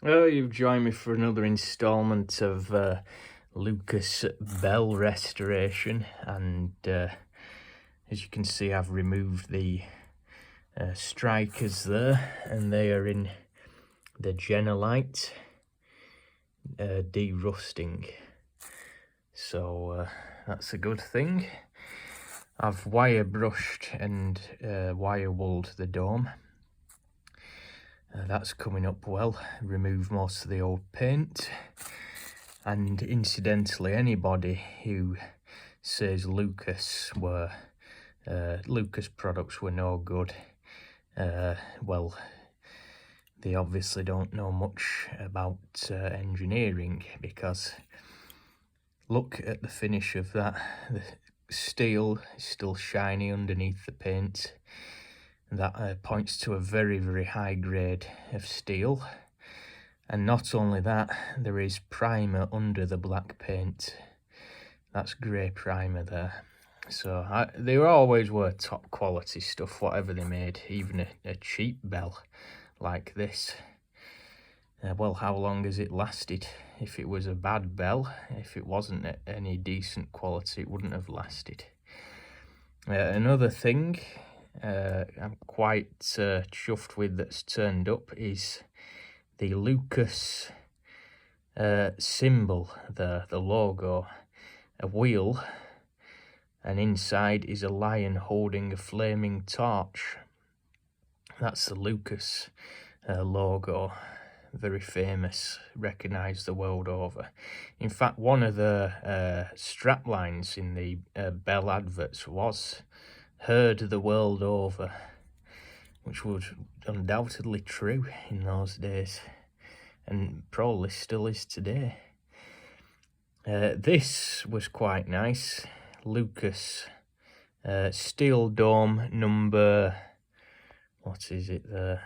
Oh, you've joined me for another instalment of Lucas Bell restoration, and as you can see, I've removed the strikers there, and they are in the Jenolite de-rusting, so that's a good thing. I've wire brushed and wire wooled the dome. That's coming up well. Remove most of the old paint. And incidentally, anybody who says Lucas products were no good, well, they obviously don't know much about engineering, because look at the finish of that. The steel is still shiny underneath the paint. That points to a very, very high grade of steel. And not only that, there is primer under the black paint. That's grey primer there. So they always were top quality stuff, whatever they made, even a cheap bell like this. Well, how long has it lasted? If it was a bad bell, if it wasn't any decent quality, it wouldn't have lasted. Another thing I'm quite chuffed with that's turned up is the Lucas symbol, the logo, a wheel, and inside is a lion holding a flaming torch. That's the Lucas logo, very famous, recognised the world over. In fact, one of the strap lines in the Bell adverts was "Heard the world over," which was undoubtedly true in those days, and probably still is today. This was quite nice. Lucas steel dome number, what is it there?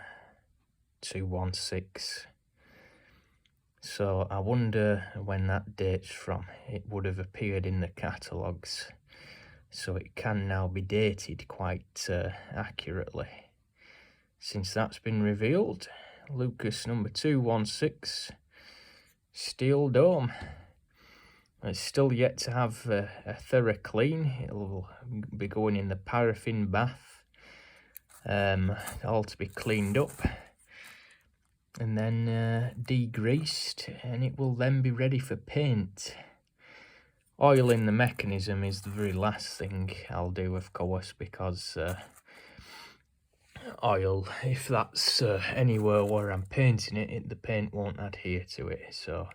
216. So I wonder when that dates from. It would have appeared in the catalogues, so it can now be dated quite accurately. Since that's been revealed, Lucas number 216, steel dome. It's still yet to have a thorough clean. It'll be going in the paraffin bath, all to be cleaned up and then degreased, and it will then be ready for paint. Oiling the mechanism is the very last thing I'll do, of course, because oil, if that's anywhere where I'm painting it, the paint won't adhere to it. So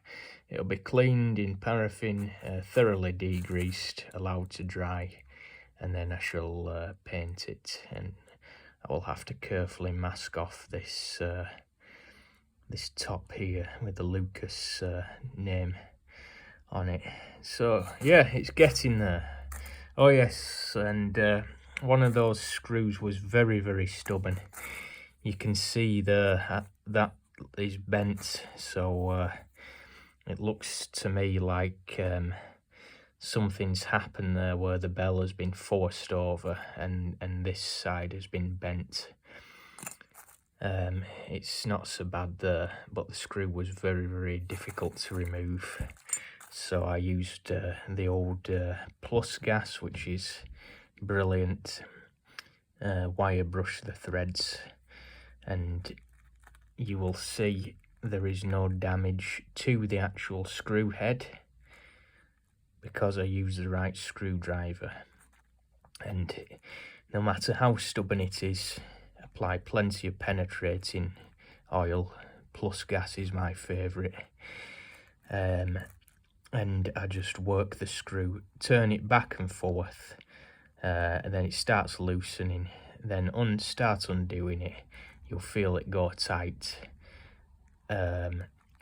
it'll be cleaned in paraffin, thoroughly degreased, allowed to dry, and then I shall paint it. And I will have to carefully mask off this this top here with the Lucas name on it. So yeah, it's getting there. Oh yes, and one of those screws was very, very stubborn. You can see that is bent, so it looks to me like something's happened there, where the bell has been forced over and this side has been bent. It's not so bad there, but the screw was very, very difficult to remove. So I used the old plus gas, which is brilliant. Wire brush the threads, and you will see there is no damage to the actual screw head, because I used the right screwdriver. And no matter how stubborn it is, apply plenty of penetrating oil. Plus gas is my favourite. And I just work the screw, turn it back and forth, and then it starts loosening. Then start undoing it, you'll feel it go tight.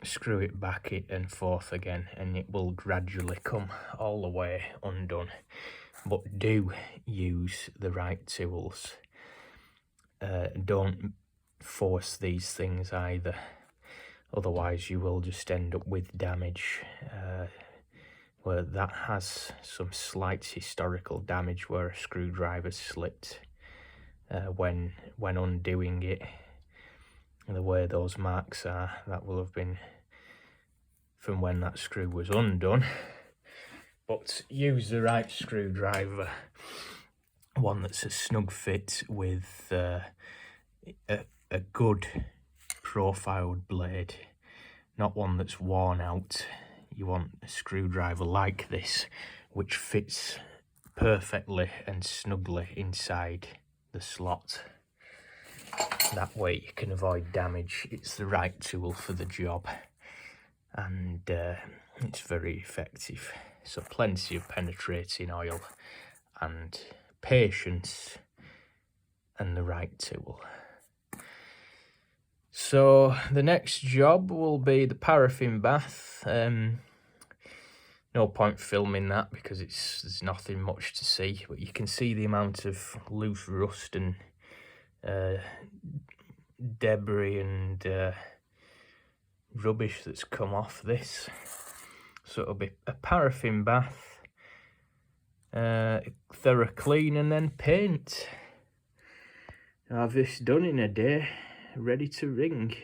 Screw it back and forth again, and it will gradually come all the way undone. But do use the right tools. Don't force these things either, otherwise you will just end up with damage. Where that has some slight historical damage, where a screwdriver slipped when undoing it, the way those marks are, that will have been from when that screw was undone. But use the right screwdriver, one that's a snug fit with a good profiled blade, not one that's worn out. You want a screwdriver like this, which fits perfectly and snugly inside the slot. That way you can avoid damage. It's the right tool for the job, and it's very effective. So plenty of penetrating oil and patience and the right tool. So the next job will be the paraffin bath. No point filming that because there's nothing much to see, but you can see the amount of loose rust and debris and rubbish that's come off this. So it'll be a paraffin bath, thorough clean, and then paint. I'll have this done in a day, ready to ring.